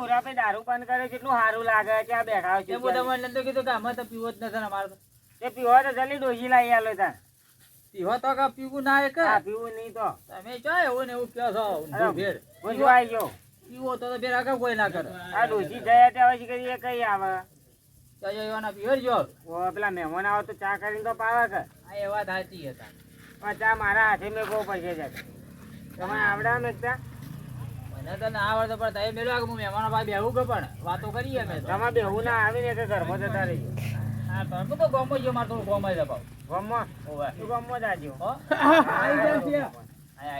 ઉરાપે દારૂ પાન કરે કેટલું સારું લાગે કે આ બેઠા છે. એ બધા મને તો કીધું કે આમાં તો પીવો જ નથી અમારે તો. તે પીવો તો જલ્દી ડોસી લાવી આલો તાર. પીવો તો કે પીવું ના એક. હા પીવું નહીં તો. તમે જો એવું ને એવું કહો છો. ભેર. હું જોઈ ગયો. પીવો તો ભેર આગળ કોઈ ના કરે. આ ડોસી જયા ત્યાં પછી કરીએ કઈ આવે. ચાલો એવાના પીવર જો. ઓ પેલા મહેમાન આવે તો ચા કરીને તો પાવે કે. આ એવા ધાતી હતા. પણ ચા મારા હાથે મેં બહુ પૈસે જાય. તમે આવડા ને ચા? મને તો ના આવડતો પણ તમે મેળવા કે હું મહેમાનો ભાઈ બેહું કે પણ વાતો કરીએ અમે. તમે બેહુ ના આવીને કે ઘરમાં જતા રહીએ. હા પણ હું તો ગમો જો મારે થોડું ગમાઈ દબાવ. ગમમાં? ઓવે. તું ગમમાં જાજો. હો? આઈ ગયા છે.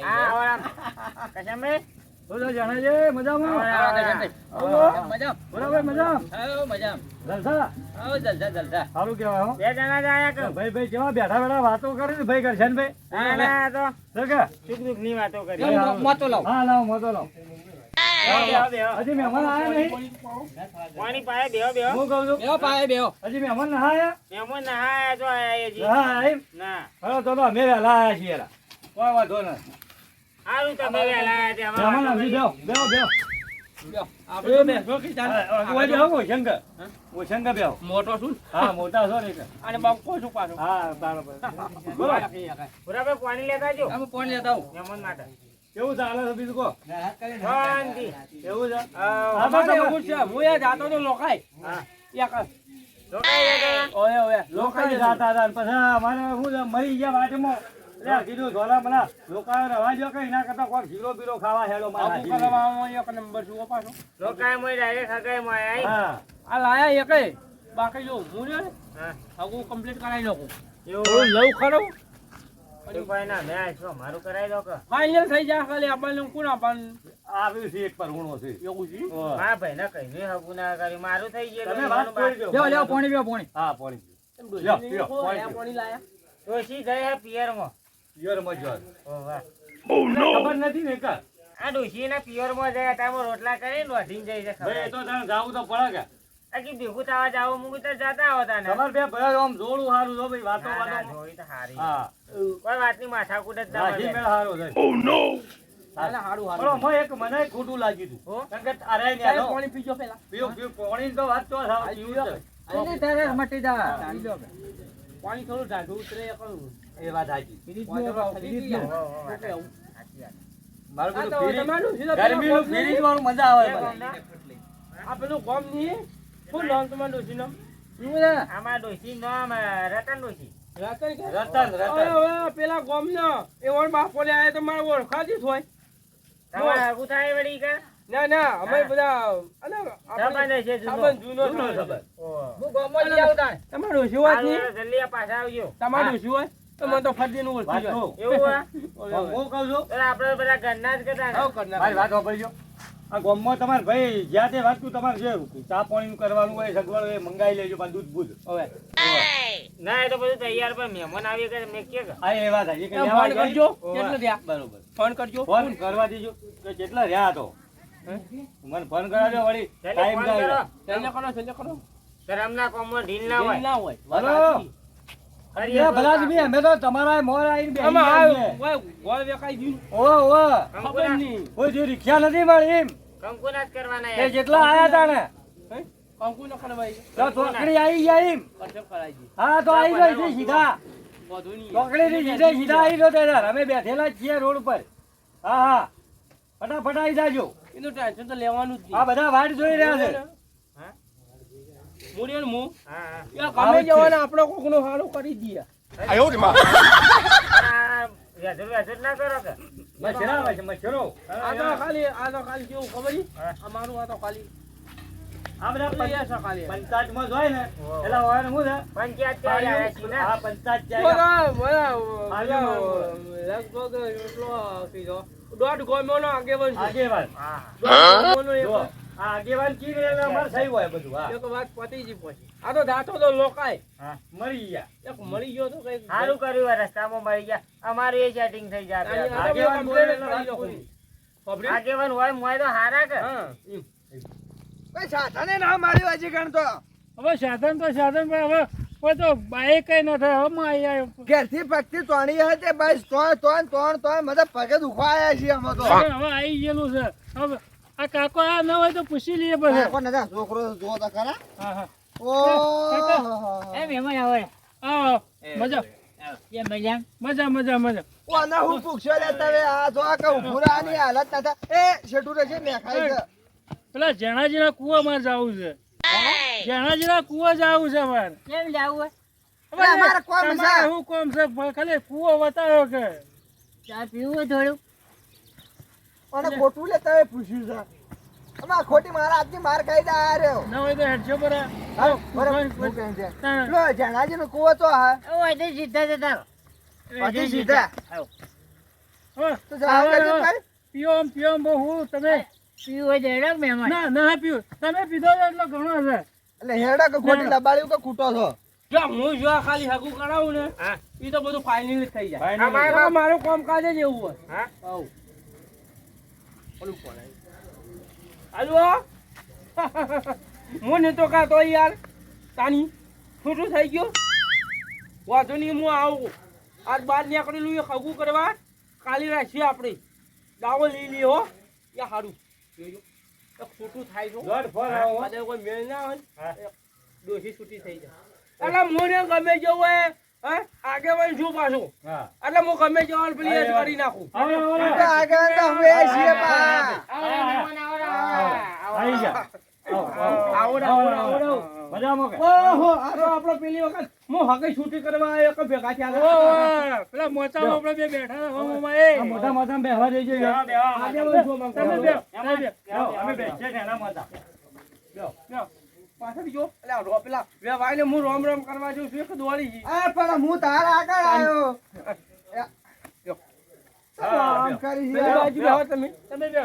હા આવડા. કશામે? બોલો જાણે છે મજામાં? મજા. બરાબર મજા. હા મજા. જલસા. હા જલસા જલસા. સારું કહેવાય હો. બે જણા જ આયા કે? ભાઈ ભાઈ કેવા બેઠા બેઠા વાતો કરે ને ભાઈ કરશે ને ભાઈ. ના ના તો તો કે સુખ દુઃખ ની વાતો કરી. મોતો લાવ. હા લાવો મોટો લાવો. બેહો બેહો. હજી મહેમાન આયા નહીં? પાણી પાય બેહો બેહો. હું કહું છું બેહો પાએ બેહો. હજી મહેમાન ના આયા? મહેમાન ના આયા તો આયા હજી. હા એમ. ના. હવે તો અમે વહેલા આયા છીએ યાર. કોઈ વાંધો નહીં. સારું તમે વહેલા આયા તે હવે મહેમાન વાતો હજી કરી. બેહો બેહો બેહો. આપણે બેસો કે ચાલ. ઓય બેહો ઓ શંકર. ઓ શંકર બેહો. મોટો છું. હા મોટા છો ને કે. અને બંકો છું પાછો. હા બરાબર. બોલો બરાબર પાણી લેતા જો. અમે ફોન લેતા આવું. મહેમાન માટે. કેવું ચાલે છે બીજું કહો? શાંતિ. એવું છે? હા. અમારે એવું છે હું એ જાતો તો લોકાય. હા. એક રોકાઈ ગયા. ઓય ઓય લોકાઈ જતા હતા ને પછી અમારે શું છે, મરી ગયા વાટમાં. એટલે કીધું ધોલા મને લોકાયો રવા દ્યો કઈ ના કરતા કોઈ જીરો બીરો ખાવા હેડો મારા આબુ હાથીને. કરવામાં એક નંબર છું પાછો. રોકાય મોય ડાયરેક્ટ હગાઈ મોય આઈ. હા આ લાયા એકે બાકી જો હું ને હા. હગું કમ્પ્લીટ કરાવી નાખું. એવું લઉં ખરો તો કોઈ ના મેં આઈছো મારું કરાઈ દો કે. ફાઇનલ થઈ જાય ખાલી આપણને કોણ આપણને આવ્યું છે એક પર ગુણો છે. એવું છે. ઓય. મારા ભાઈ ને કઈ નહીં હગું ના કર્યું મારું થઈ ગયું. તમે વાત કરી દો. લેવો લેવો પાણી પીવો પાણી. હા પાણી પીઓ. લ્યો, પીઓ, પાણી પીઓ. પાણી લાયા. ડોશી ગયા પિયરમાં. પિયરમાં જો. ઓ વાહ. ખબર નથી ને કા. આ ડોશી ના પિયરમાં ગયા તામો રોટલા કરીને વાઢીને જાય છે ભાઈ એ ખબર. તો તને જાવું તો પડે કે. આકી ભેગું થવા જાવ મું તો જતા હોતા ને. તમારે બે ભાઈ આમ જોડું સારું જો ભાઈ વાતો ના, ના, વાતો. જોઈ તો હારી. હા કોઈ વાતની માથાકૂટ જ ના રાજી મળે. મેળ સારો છે. હાલે હારું પણ હારું. આમાં એક મને ખોટું લાગ્યું હતું. હો? કારણ કે તારે ને ચાલો આનો પાણી પીજો પેલા. પીઓ પીઓ પાણી તો વાત તો સાવ પીવું છે. અરે તારે મટી જા. પાણી થોડું ઢાઢું ઉતરે કરું. એ વાત સાચી. ફ્રીજ હો, હો, હો, સાચી વાત. મારું આ બધું તો ફ્રીજ- તમારું સીધા પેલા ગરમીનું ગોમ ફ્રીજ નહીં. વાળું મજા આવે બે મને. ગોમના. આ પેલું ગોમ નહીં. શું નામ તમારું ડોશીનું? આમાં ડોશી નામ રતન ડોશી. રતન કે? રતન રતન. ઓય, ઓય, પેલા ગોમનો એવો બાપો લે આયો તો મારે ઓળખાતી જ હોય. તમારે હગું થાય વળી કે? ના ના અમે બધા અને સંબંધ છે જૂનો. સંબંધ જૂનો જૂનો સંબંધ. સંબંધ. ઓહો. હું ગોમમાં લઈ આવતા ને. તમારું ડોશી હોય જ નહીં? હારું, જલ્દી આ પાછા આવજો. તમારું ડોશી હોય તો મને તો ફરજીનું ઓળખી વાત જાય. કહું. એવું આ? હું કહું છું તો આપણે બધા ઘરના જ કરતા ને. આવું કરનાર. મારી વાત સાંભળજો. આ ગામમાં તમારે ભાઈ જ્યાં તે વાત તમારે જે ચા પાણીનું કરવાનું હોય સગવડ એ મંગાવી લેજો પણ દૂધ બૂધ. હવે ના એ તો બધું તૈયાર પણ મહેમાન આવી કે મેં કે હા એ વાત સાચી. કે ફોન લેવા જાય. કરજો ઓવે. કેટલો થયા બરોબર. ફોન કરજો ફોન કરવા દેજો કે કેટલા રહ્યા તો મને ફોન કરાવજો વળી જલ્દી ટાઈમ ફોન કરો. છેલ્લે કરો કરમના કોમમાં ઢીલ ના હોય. ના હોય હલો. કરીએ એ તો ભલા આદમી, અમે તો તમારા મોર આવીને બેસી આમાં ગયા આ છીએ. ઓય ગોળ વેકાઈ ગયું ઓવે, ઓવે. ખબર નહીં કોઈ જો રિક્ષા નથી મળી એમ કંકુના જ કરવાના એ યાર. જેટલા આયા તા ને હે કંકુ ન ખરવાઈ તો ચોકડી આવી ગયા એમ. અસર કરાઈ દી હા તો આવી ગઈ છે સીધા બધું નહીં ચોકડી થી સીધે સીધા આવી ગયો તે અમે બેઠેલા જ છીએ રોડ પર. હા હા ફટાફટ આવી જાજો. એનું ટેન્શન તો લેવાનું જ આ નહીં બધા વાટ જોઈ રહ્યા છે. હા? મુડિયન મુ હા, હા. યા ગમે જવાના આપણો કોકનું હારું કરી દઈએ આ વેધર વેધર ના કરો કે? મચ્છરા આવે છે મચ્છરો. આ તો ખાલી કેવું ખબર ઈ? હા. અમારું આ તો ખાલી આ બધા પૈયા છે ખાલી પંચાયતમાં જોય ને ઓહો. એટલે હોય ને શું છે પંચાયત ત્યાં આવ્યા છીએ ને? આ પંચાયત ત્યાં લગભગ એટલો કીધો દોઢ ગોમનો આગેવાન છે આગેવાન. હા. દોઢ ગોમનો એક જો, આ આગેવાન કી ને એટલે અમારે સહી હોય બધું. હા એક વાત પતી જી પછી આ તો દાતો તો લોકાય હા. મરી ગયા. એક મળી ગયો તો કઈ સારું કર્યું આ રસ્તામાં મળી ગયા અમારું એ સેટિંગ થઈ જાય આગેવાન આગેવાન બોલે એટલે વાત કરી પૂરી. ખબર આગેવાન હોય મોય તો હારા કે હા એમ. કોઈ સાધને ના માર્યું હજી ગણ તો હવે સાધન તો સાધન પણ હવે કોઈ તો બાઈક કઈ ન થાય હવે માં અહીંયા ઘેરથી પગથી તોણી હતી બસ તોણ મતલબ પગે દુખવા આવ્યા છીએ અમે તો હવે આવી ગયેલું છે હવે આ કાકો આ ન હોય તો પૂછી લઈએ પછી કોને જા છોકરો જો તો ખરા હા હા ઓ એ મહેમાન આવે આવો મજા એ મજા મજા મજા મજા ઓને હું પૂછ્યો લે તમે આ જો આ કે ઉભુરાની હાલત નતા એ શેઠું રહેશે મે ખાઈ છે પેલા જેણાજીના કૂવામાં જવું છે જેણાજીના કૂવા જવું છે મારે કેમ જાવું અરે અમારે કોમ છે. તમારે શું કોમ છે ખાલી કૂવો બતાવ્યો કે ચા પીવું હોય થોડું અને ખોટું લે તમે પૂછ્યું છે અમાર ખોટી મારા આજની માર ખાઈ જા રહ્યો ના હોય તો હેડશો પર હા બરાબર હું કહે છે લો જણાજીનો કૂવો તો હા ઓ એટલે સીધા જતા પછી સીધા તો જા કરજો કઈ પીઓ બહુ હું તમે પીવું હોય તો હેડો મહેમાન ના ના પીવું તમે પીધો છો એટલો ઘણો છે એટલે હેડા કે ખોટી લબાડ્યું કે કૂટો છો જો હું જો ખાલી હગું કરાવું ને એ તો બધું ફાઇનલ થઈ જાય Final. મારું કામ કાજ જ એવું હોય હા ઓલું પડે હાલો હું ને તો કાતો યાર તાની છૂટું થઈ ગયું વાંધો નહીં હું આવું આજ બહાર નીકળેલું એ હગું કરવા કાલી રાખીએ આપણે દાવો લઈ લે હો યા સારું જોજો છૂટું થાય છે દોઢ ફોન આવો. બધા કોઈ મેળ ના હોય ડોસી છૂટી થઈ જાય એટલે મને ગમે જવું હોય હા આગેવાન છું પાછું હા એટલે હું ગમે જવાનું પેલી એ જ કરી નાખું આવો તો આગળ તો હવે છીએ પા આવી જા આવો આવો મજામાં કે ઓહો આરો આપણો પેલી વખત હું હગે છૂટી કરવા આવ્યો કે ભેગા થયા પેલા મોચામાં આપણે બે બેઠા હતા હોમમાં એ આ મોટા મોટા બેહવા દેજો યાર. આગેવાન છું મંગ તમે બે તમે બે બેહો, અમે બેસીએ ને એના મોટા. પાછળ જો એટલે રો પેલા વે વાઈને હું રોમ રોમ કરવા જઉં છું એક દોડી ગઈ આ પણ હું તારા આગળ આવ્યો હા, આમ કરી પેલી બાજુ બેહો તમે તમે બે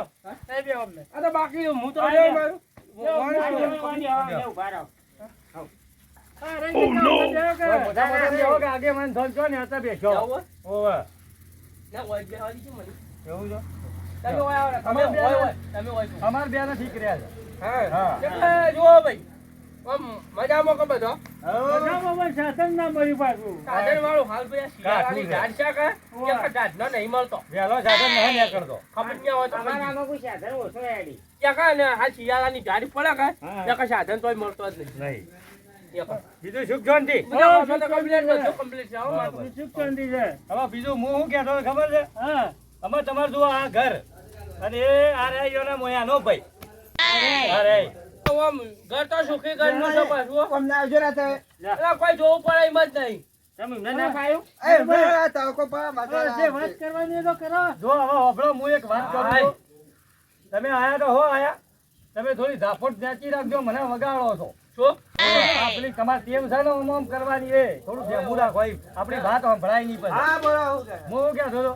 તમે બે અમને આ તો બાકી હું તો હા, રહ્યો હા. મારું હા રહી ગયા કે મોટા મોટા બેહો કે આગેવાન ધન છો ને હતા બેસો. જાવું ઓવે. ના હોય બેહવા દીધી મને એવું છે? તમે હોય આવો તમે હોય તમે હોય અમાર બે ના ઠીક રહ્યા છે. હા હા. એટલે જુઓ ભાઈ આમ મજામાં કે બધો મજામાં પણ શાસન ના મળ્યું પાછું સાધન વાળું હાલ ભાઈ શિયાળાની કાઠું ઝાડ છે કે એક ઝાડ નો નહીં મળતો વહેલો સાધન નહીં નીકળતો. ખબર ન હોય તો અમારામાં કોઈ સાધન ઓછો એડી ત્યાં કાંઈ ને હાલ શિયાળાની ઝાડ પડે હા. કાંઈ ત્યાં સાધન તોય મળતો જ નહીં નહીં. ત્યાં બીજું સુખ શાંતિ. બધા વાસણ તો complete બધું complete છે હો મારું. બરાબર. સુખ શાંતિ છે હવે બીજું હું શું કહેતો હતો ખબર છે? હા અમે તમારે જુઓ આ ઘર અને એ આ રહ્યો મોયાનો ભાઈ. અરે તો આમ ઘર તો સુખી ઘરનું છે પાછું હો. કોમ ના આવજો ના તમે એટલે કોઈ જોવું પડે એમ જ નહીં તમે ના ખાયું એ બરા તાકો પા જે માતા વાત કરવાની એ તો કરો જો હવે હોભળો, હું એક વાત કરું છું. તમે આયા તો હો આયા, તમે થોડી ઝાપટ નેચી રાખજો, મને વગાડો છો. શું આપણી તમારે ટેમ છે ને ઓમ કરવાની એ થોડું ધ્યાન રાખો. આપણી વાત સંભળાય નહીં પછી. હા બોલો હું શું કહેતો હતો,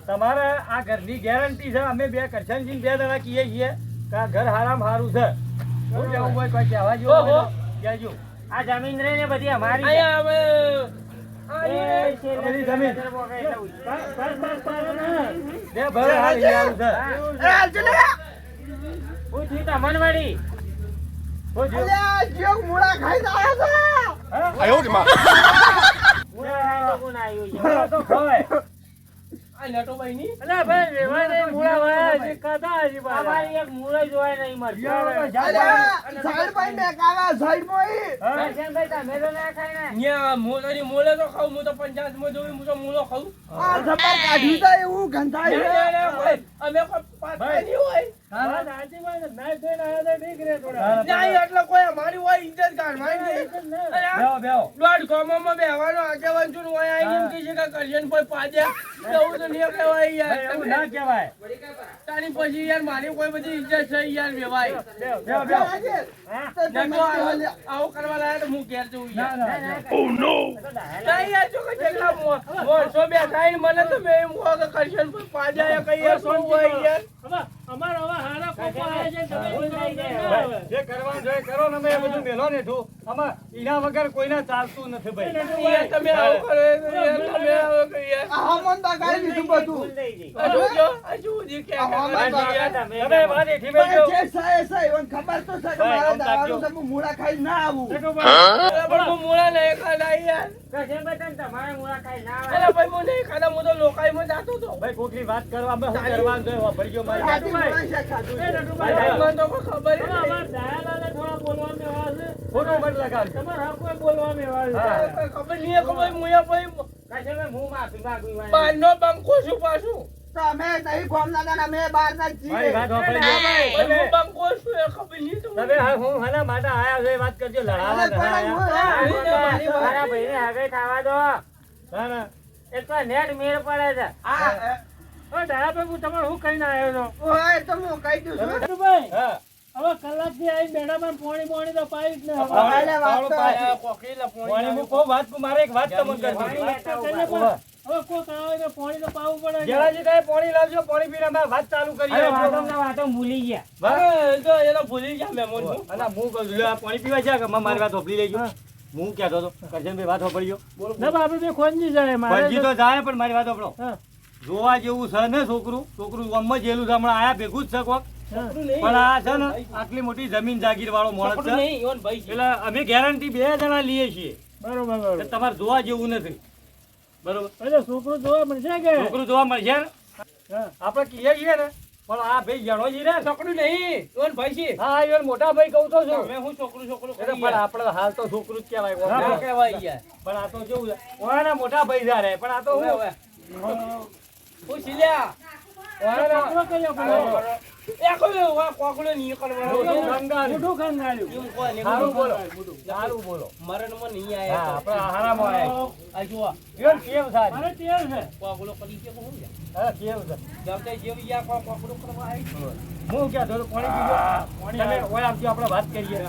તમારે આ ઘરની ગેરંટી છે. અમે બે કરશનસિંહ બે જણા કહીએ છીએ કે આ ઘર હારામાં હારું છે. શું કહેવું હોય કોઈ કહેવા જેવું હોય તો કહેજો. આ જમીન રહીને બધી અમારી અહીંયા હવે આ બધી જમીન બે ભર હારી હારું છે. એ આવજો ને હું થી તમને વળી શું થયું? અલ્યા જીવ મુળા ખાઈ જાય છે કોણ આવ્યું છે હા, તો ખવાય. આ નટુભાઈ ની અલા ભાઈ વેવાય નહીં મૂળા વાયા હજી કાઢા હજી બાર. અમારી એક મૂળા જોવાય નહીં મળતી. અલ્યા સાઈડ ભાઈ મે કાવા સાઈડ મોઈ હા? દર્શનભાઈ તમે તો ના ખાય ને. ન્યા મોલાની મોલે તો ખાઉં હું તો પંચાયતમાં જોયું હું તો મૂલો ખાઉં આ સબર કાઢી જાય એવું ગંધાય અમે કોઈ પાછા નહીં હોય વાત સાચી વાત છે. નાઈ ધોઈને આયા તો ઠીક રે થોડા. નહીં એટલે કોઈ અમારી હોય ઇજ્જત કાઢવાની નહીં. અરે બેહો, બેહો. દોઢ ગામમાં બેહવાનો આગેવાન છું ને હોય આઈને એમ કહે છે કે કરજણ કોઈ પાડ્યા એવું તો નહીં કહેવાય યાર એવું ના કહેવાય. તારી પછી યાર મારી કોઈ બધી ઇજ્જત છે યાર વેવાય બેહો, બેહો. આવો કરવા લાયા તો હું ઘેર જઉં ના, યાર ના, ના. નહીં યાર જો કે જેટલા મોરસો બેઠા ને મને તો મેં એમ કહો કે કરજણ કોઈ પાડ્યા કઈ યાર શું હોય યાર હવે અમારા હવે હારા કોપા આવ્યા છે તમે ભાઈ, બોલાવો. જે કરવાનું છે એ કરો ને. અમે એ બધું મેલો ને છું. આમાં એના વગર કોઈને ચાલતું નથી ભાઈ. યાર તમે આવો કરો યાર તમે આવો કરો યાર આ હમન બગાડી દીધું બધું આ જોજો આ જોજો કે તમે મારી ઠીમે જો. જે સાય સાય મને ખબર તો છે કે ભાઈ, મારા આમ દાવાનું તાકજો. છે હું મુળા ખાઈ ના આવું પણ હું મોળા નહીં ખાધા યાર દર્શનભાઈ તમે તમારા મૂળા ખાઈ ના આવે. અરે ભાઈ હું નહીં ખાધા હું તો લોકાઈમાં જાતો હતો ભાઈ કોકની વાત કરવા અમે શું કરવાનું છે? વાપરજો મારી સાચી નટુભાઈ. છે ખાધું એ છે. નટુભાઈ, મને તો કોઈ ખબર તમે નહીં. અમારા દયાલાલને થોડા બોલવામાં એવા છે. ખોટું મત લગાડજો. તમારા હકોએ બોલવામાં એવા છે. હા. કોઈ ખબર નહીં એ ખબર મુયા ભાઈ બહારનો બંકો છું પાછું. તો અમે નહીં ગોમના હતા ને અમે બહારના જ છીએ. મારી વાત સાંભળી લો. ભાઈ, તમે- હું બંકો છું એ ખબર નહીં તમને. તમે હા, હું હાના માટે આયા છો એ વાત કરજો. લડાવા અરે ઘણા પણ હું આયા. મારી વાત- મારા ભાઈને હગાઈ થવા દો. ના, ના. એક તો નેટ મેળ પડે છે. આ, હવે દયાભાઈ, હું તમારે શું કહીને આવ્યો હતો? ઓય, તો હું કહી દઉં છું. નટુભાઈ, હા. હવે કલાકથી આવીને બેઠામાં પોણી તો પાઈ જ ને હવે. પાણી- અરે વાત તો પાણી- આ કોકરીલા પોણી પાણી હું કહું વાત, મારે એક વાત તમને કરવી પાણી છે. વાત તો કરીએ પણ હવે કોક આવે કે પાણી તો પાવું પડે ને. જેવાજી કાંઈ પાણી લાવજો, પાણી પીને અમે વાત ચાલુ કરીએ. અરે વાતો ભૂલી ગયા. બસ. અરે, તો એ તો ભૂલી ગયા મહેમાન છું. અને હું કહું છું, લે આ પાણી પીવા છે કે મારી વાત હોપડી લેજો. હા. હું કહેતો હતો કરજનભાઈ વાત હોપડી ગયો. ના પણ આપણે બે ખોજી જાય મારે ભરજી તો જાય પણ મારી વાત હોપડો. હા, જોવા જેવું છે ને છોકરું ગામમાં જેલું છે, હમણાં આયા ભેગું જ છે કોક. હા. છોકરું નહીં. પણ આ છે ને આટલી મોટી જમીન જાગીર વાળો માણસ છોકરું છે. નહીં, ઈવન ભાઈ છે. એટલે અમે ગેરંટી 2 જણા લઈએ છીએ બરોબર કે બરોબર. તમારે જોવા જેવું નથી. બરોબર, એટલે છોકરો જોવા મળશે કે છોકરું જોવા મળશે ને હા. આપણે કહીએ છીએ ને, પણ આ ભાઈ જણોજી રે. છોકરું નહીં, ઈવન ભાઈ છે. હા એ મોટા ભાઈ કહું તો છું. તમે હું છોકરું એટલે કરી પણ આપણે હાલ તો છોકરું જ કહેવાય. હા, ના કહેવાય યાર. પણ આ તો કેવું છે, ઓયાના મોટા ભાઈ જારે, પણ આ તો ઓવે, ઓવે. હું શીલ્યા. છોકરો કયો બોલો? એ કોઈ વા કોકડો નહીં કરવાનો. મોટું કંગાળ. મોઢું ખંગાળ્યું. એવું કોઈ નહીં. સારું બોલો, સારું બોલો. મરણમાં નહીં હા, આયા આપણે આહારામાં આયા. આ જુઓ, કેમ કેમ સારી? મારે ટેવ છે. કોકડો કરી છે કોણ યાર? હા, કેમ છે? જમતે જેવી યા કોકડો કરવા આવી. હું ક્યાં ધોરું પાણી પીજો. તમે ઓય આપજો, આપણે વાત કરીએ.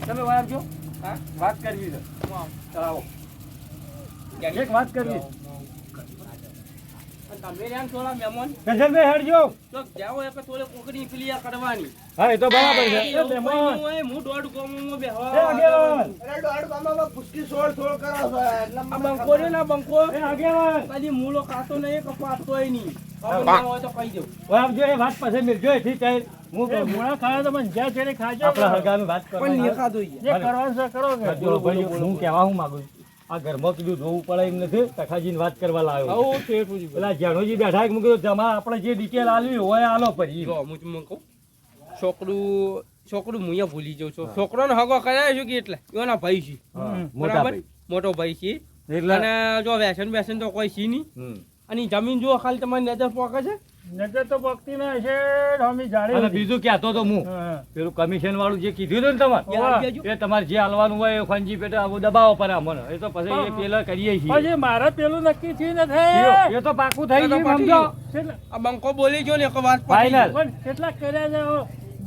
તમે ઓય આપજો. હા? વાત કરવી છે. ચલાવો. એક વાત કરવી. અને તમે રહ્યા ને થોડા મહેમાન ગજનભાઈ હેડજો. તો જાઓ એક થોડે કોકડી ક્લિયર કરવાની. હા, એ તો બરાબર છે. એવું ભાઈ હું અહીં હું દોઢ ગામમાં બેહવા. એ આગેવાન. અરે દોઢ ગામમાં પૂછકી સોળ થોડ કરો છો એટલે આ બંકો ને ના બંકો એ આગેવાન. કદી મૂલો ખાતો નહીં કે પાતોય નહીં. હવે ના હોય તો કહી દઉં. ઓય આપજો, એ વાત પાસે મિલજો એથી ચાલ. હું એ કહું. મૂળા ખાવા તો મને જ્યાં છેડે ખાજો. આપણા હગાનું વાત પણ કરવાની. નહીં ખાધું યાર. જે કરવાનું છે કરો કે. બોલો, બોલો, હું કહેવા હું માંગુ છું. આ ઘરમાં કીધું જોવું પડે એમ નથી. તખાજીને વાત કરવા લાવ્યો. આવું ઠેઠું જ. પેલા જાણોજી બેઠા મૂકી દો, જમા આપણે જે ડિટેલ આલવી હોય આલો પછી. જો હું તમને કહું છોકરું હું અહીંયા ભૂલી જાઉં છું. છોકરોને હગો કરાયો છું કે એટલે એના ભાઈ છે. મોટા બરાબર? ભાઈ. મોટો ભાઈ છે. એટલે અને જો વ્યસન તો કોઈ છે નહીં. હમ. અને ઈ જમીન જુઓ ખાલી તમારી નજર પોકે છે. નજર તો પકતી ના છે અમે જાણી અને લીધી. બીજું કહેતો તો હું હા. પેલું કમિશન વાળું જે કીધું હતું ને તમારે યાર, ઓવા. આપી દેજો. એ તમારે જે હાલવાનું હોય એ ખંજી પેટે આવું દબાવો પડે અમને. એ તો પછી એ પેલા કરીએ છીએ. પછી મારે પેલું નક્કી થયું ને થાય એ તો પાકું થઈ એ તો ગયું પતી સમજો. ગયું. કેટલા- આ બંકો બોલી ગયો ને એક વાત પતી Final. ગઈ. પણ કેટલાક કર્યા છે હો.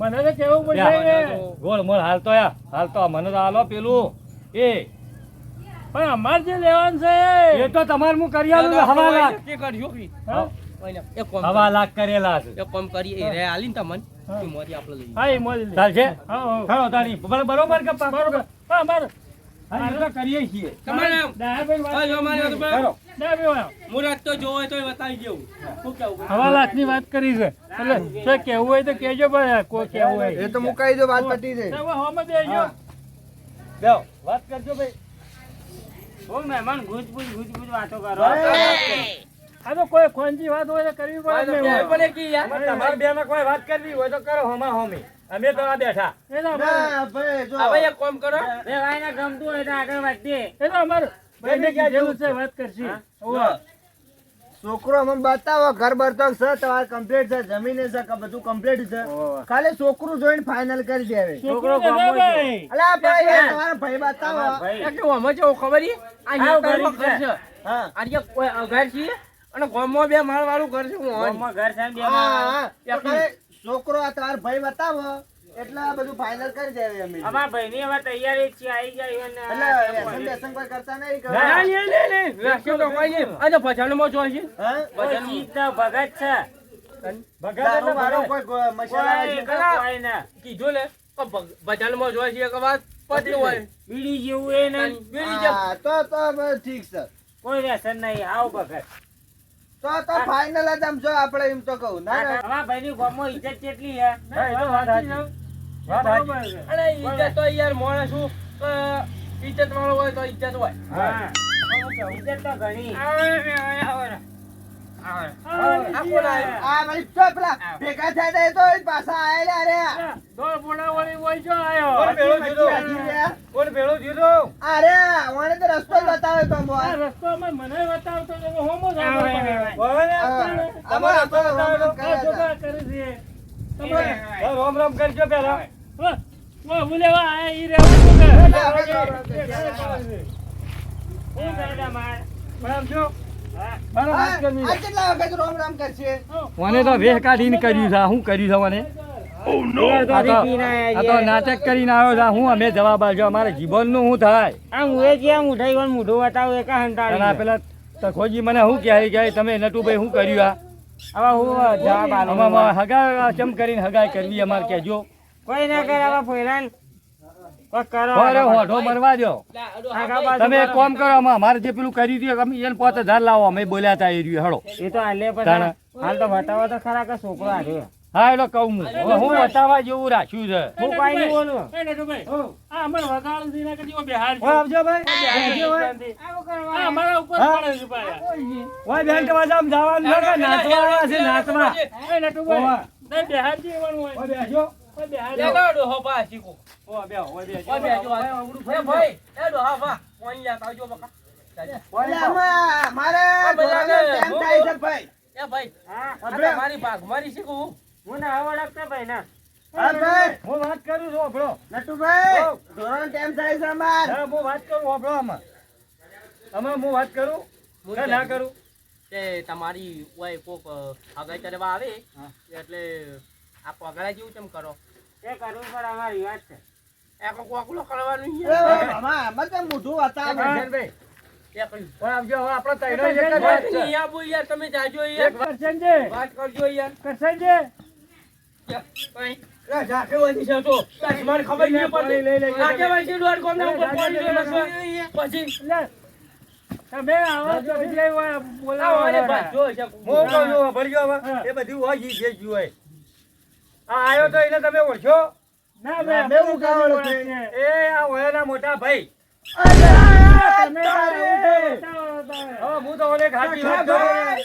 મને તો કેવું પડશે યા. કે ગોળ મોળ હાલતો યા હાલતો મને તો હાલો પેલું એ પણ અમારે જે લેવાનું છે એ તો તમારે હું કરી આલું ને હવા લાખ. કે કરજો કે. હા? ઓય એક કોમ હવા લાખ કરેલા છે. એક કોમ કરીએ એ રે આલીને તમને હા. એમાંથી આપણે લઈએ. હા એ મોજ લે. ચાલશે? હા હા. ખરો તાણી. બરોબર કે પાકું? બરોબર હા મારે હા, એ તો કરીએ છીએ. તમારે આમ. ડાયાભાઈ વાત હા, જો મારી વાત કરી. ઉપર. ડાયાભાઈ વાત. મુરત તો જોવો હોય તોય બતાવી દેવું. શું કેવું? હવા લાખની વાત કરી છે એટલે જો કેવું હોય તો કહેજો ભાઈ કોઈ કેવું હોય એ તો હું કહી દઉં વાત પતી જાય. તો હવે હોમે બેસજો. બેહો, વાત કરજો ભાઈ. હું મહેમાન ગુજ વાતો કરો. આ તો કોઈ ખોંચી વાત હોય તો કરવી હા, તો પડે ક્યાંય ને. પણ એક ઈ યાર. તમારે બેને કોઈ વાત કરવી હોય તો કરો હોમા હોમી. અમે તો આ બેઠા. એ તો અમારે- ના ભાઈ જો આ ભાઈ એક કોમ કરો. બે ભાઈને ગમતું હોય તો આગળ વધીએ. એ તો અમારે બંને ક્યાં જેવું જેવું છે વાત કરશી. જો. હોવે. છોકરો અમને બતાવો ઘર બરતો છે તમારે કમ્પ્લીટ છે જમીન છે કે બધું કમ્પ્લીટ છે ખાલી છોકરું જોઈને ફાઇનલ કરી દેવે છોકરો ગમે ભાઈ. અલા ભાઈ એ તમારા ભાઈ બતાવો એક તો આમાં કેવું ખબર છે? આ આવું હિંકાળમાં ગરીબ ઘર છે. હા આ જે કોઈ અઘાર છે અને ગામમાં બે માળ વાળું ઘર છે હું હોય. ગામમાં ઘર છે ને બે હા, માણસ. હા. તો ખાલી છોકરો આ તમારા ભાઈ બતાવો એટલે આ બધું ફાઇનલ કરી દેવે અમે અમારા ભાઈની હવે તૈયારી જ છે, આવી જાય એટલે વ્યસન અને બેસન કોઈ કરતા નહીં કે ના, નહીં. વ્યસન તો કોઈ નહીં. આ તો ભજનમાં જો છે. હા? કોઈ ચીજ તો ભગત છે. ભગત દારૂ એટલે બારૂ ભગત. કોઈ મસાલા કોઈ છે? કોઈ ના. કીધું ને તો ભજનમાં જો છે કે વાત પતી હોય. બીડી જેવું એ નહીં. બીડી જેમ. હા, તો બસ ઠીક છે કોઈ વ્યસન નહીં, આવ ભગત. તો ફાઇનલ જ આમ જો આપણે એમ તો કહું ના ના અમારા ભાઈની ગામમાં ઇજ્જત કેટલી છે. હા, એ તો વાત સાચી. વાત સાચી. બરોબર છે. અને ઇજ્જત તો યાર માણસ શું ઇજ્જત વાળો હોય તો ઇજ્જત હોય. હા. ઇજ્જત તો ઘણી. આ કોણ આયો? આ વળી તો પેલા ભેગા થાય તા એ તો એ પાછા આયેલા રે. દોડ બોડા વળી વહી જો આયો. કોણ ભેળો થયો હાજી રે. કોણ ભેળો થયો અરે વાણે તો રસ્તો જ બતાવ્યો તો આ મોય. રસ્તામાં મને બતાવતો તો હું હોમો જ આવતો પડે. તમારે રસ્તો બતાવ્યો આ જોગા કરે છે. તમારે રામ રામ કરજો પેલા હું લેવા આયા ઈ રહેવાનું કે? આપણે રામ રામ કરીએ. હું ગાડા માર. રામ જો મારો વાત આ કરવી કેટલા વખત રામ રામ કરશે? મને તો વેહ કાઢીને કર્યું છે શું કર્યું છે મને આ તો નાટક કરીને આવ્યો છે હું અમે જવાબ આલજો અમારે જીવનનું શું થાય અને આ પેલા તખોજી મને શું કહે કે તમે નટુભાઈ શું કર્યું આ આમાં હગા ચમ કરીને હગાઈ કરવી અમારે કહેજો અરે હોઠો મરવા દો તમે એક કામ કરો આમાં અમારે જે પેલું કર્યું હતું અમે એને 5000 લાવો અમે બોલ્યા હતા એ રહ્યું હળો તાણે. હા એટલે કહું હું હવે હું બતાવવા જેવું રાખ્યું છે એ નટુભાઈ, આ અમને વગાડું છે, એના કરતી હું બિહાર છું. આવજો ભાઈ આ અમારા ઉપર પડે છે પાછા. ઓય બેંક વાજામાં જવાનું છે કે નાચવા આવ્યા છે નાચવા એ નટુભાઈ, નહીં બિહાર જવાનું હોય. ઓય બેસજો ઓય બિહાર લે જવાનું. ગયો ડોહો પા શીખો. ઓય બેહો ઓય બેસજો ઓય બેજો આ. એ ભાઈ, એ ડોહા પા. ઓય યાર આવજો બકા. એટલે આમાં મારે આ બધા ધોરણનો ટાઈમ થાય છે ભાઈ. એ ભાઈ, આપણે આ મારી ભાગ મારી શીખું. હા ભાઈ, હું વાત કરું છું આપણો નટુભાઈ, ધોરણનો ટાઈમ થાય છે અમાર. હા હું વાત કરું આપણો આમાં હું વાત કરું કે ના કરું તે તમારી ઓય કોક હગાઈ કરવા આવે એટલે આ પગડા જેવું કેમ કરો? એ કોક વાકલો કરવાનું એ છે. ભાઈ, આમાં તો મોઢું બતાવે. ભાઈ એ કઈ ઓય આવજો હવે આપણો તૈનો એક જ વાત છે યાર બોલ યાર, તમે જાજો યાર. કરશનજી, વાત કરજો યાર. કરશનજી, કઈ જાકેવાની છે તો મને ખબર નહીં પડતી. જાકેવાની દોડ કોમના ઉપર પડી ગયો પછી લે, તમે આવો તો વિજય હોય, બોલાવો. આવો ને બસ જો છે. હું કહું છું ભરજો હવે હા. એ બધું હોય ઈ જે જ્યું હોય આ આયો તો એને તમે ઓળખો ના બે બે ઉગાવળ છે. એ આ ઓયાના મોટા ભાઈ તમે હવે હું તો ઓને ખાતી વાત કરું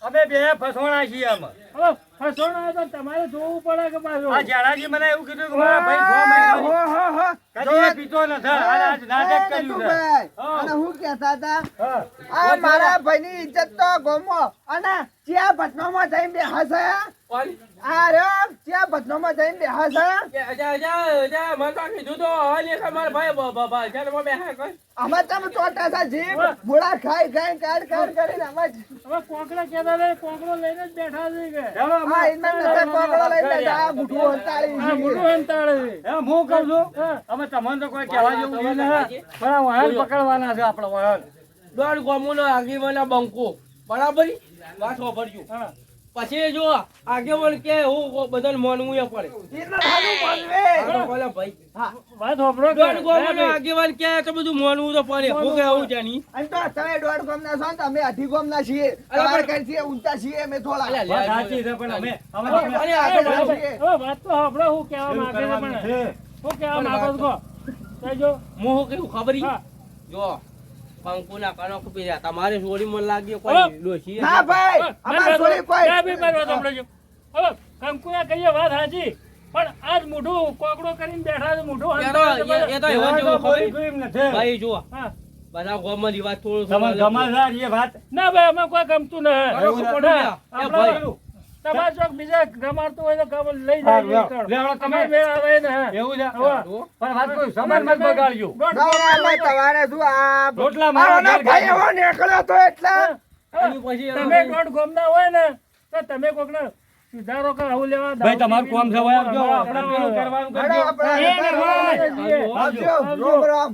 અમે બે ફસોણા છીએ આમાં હવે ફસોણો તો તમારે જોવું પડે કે પાછું. આ જાડાજી મને એવું કીધું કે મારા ભાઈ 6 મહિના કદી એ પીતો નથી અને આજ નાટક કર્યું છે નટુભાઈ, હા. અને હું કહેતા હતા, હા આ મારા ભાઈની ઇજ્જત તો ગોમો અને ચિયા ભટનોમાં જઈને બેહા છે. કોણ? આ રહ્યો ચિયા ભટનોમાં જઈને બેહા છે. જા મને તો કીધું તો હાલે કે મારા ભાઈ બાબા ચાલ મો બેહા કઈ. અમે તમે ચોટા છે જીભ બોળા ખાઈ ખાઈ કાઢ કાઢ કરીને અમે જ. હવે કોકડા કહેતા હતા, કોકડો લઈને જ બેઠા છે કે ચાલો આ ઇન્માન નતા કોકડો લઈને બેઠા, આ ગુઠું હંતાળી આ છે. મોઢું હંતાડે છે. હું કહું છું અમે તમને તો કોઈ કહેવા જેવું છે નહીં પણ આ વાહન પકડવાના છે આપણો વાહન દોડ ગોમુનો આગેવાના બંકો બરાબર વાત વાપરજો. હા. પછી જો આગેવાન કે હું બધાને માનવું એ પડે. એટલું ખાધું માનવે. હાલો, બોલો ભાઈ. વાત હોભળો કે? દોડ ગોમુનો આગેવાન કે તો બધું માનવું તો પડે. હું કે આવું જાની. અને તો તમે દોઢ ગામના છો ને તો અમે અઢી ગામના છીએ. તમારે કઈ છીએ ઊંચા છીએ અમે થોડા. અલ્યા, લે, વાત લે, સાચી છે પણ અમે અરે, એ આગળ વાત- છીએ. હવે વાત તો હોભળો, હું કહેવા માંગે છે પણ. હું કહેવા માંગો છો? કહેજો. હું શું કહ્યું ખબર ઈ? હા. જો કંકુના કણો ખૂપી રહ્યા. તમારે છોડી મને લાગ્યો હલો. કોઈ ડોશી ના ભાઈ, અમાર થોડી કોઈ. ના બી મારી વાત સાંભળજો. હવે કંકુના કહીએ વાત સાચી, પણ આજ મોઢું કોકડો કરીને બેઠા છે, મોઢું હંતાડે છે. એ તો એવા જેવું ખબર ઈ? એમ નથી ભાઈ જુઓ હા. બધા ગોમમાં રી વાત થોડું તમારે ગમાદાર એ વાત ના ભાઈ, અમે કોઈ ગમતું નહીં. કણો ખૂપડું લ્યા. એ આપણે ભાઈ તમારે ચોક બીજા ગમાડતું હોય તો ગમ લઈ હા, જાય. લે, લે, તમે- તમે મેળ આવે ને. એવું છે હવે. પણ વાત કોઈ સમાન મત બગાડજો દોઢ ના, અમે તમારે શું આ રોટલા મારા આનો ઘર ભાઈ ખાજો. એવો નીકળ્યો તો એટલે અને પછી તમે દોઢ ગોમના હોય ને તો તમે કોકને સુધારો કે આવું લેવા ભાઈ તમારું કામ છે ભાઈ આપજો હા, આપણે પેલું કરવાનું હેડો કરજો આપણે એ ને, આવજો, રોમ રોમ.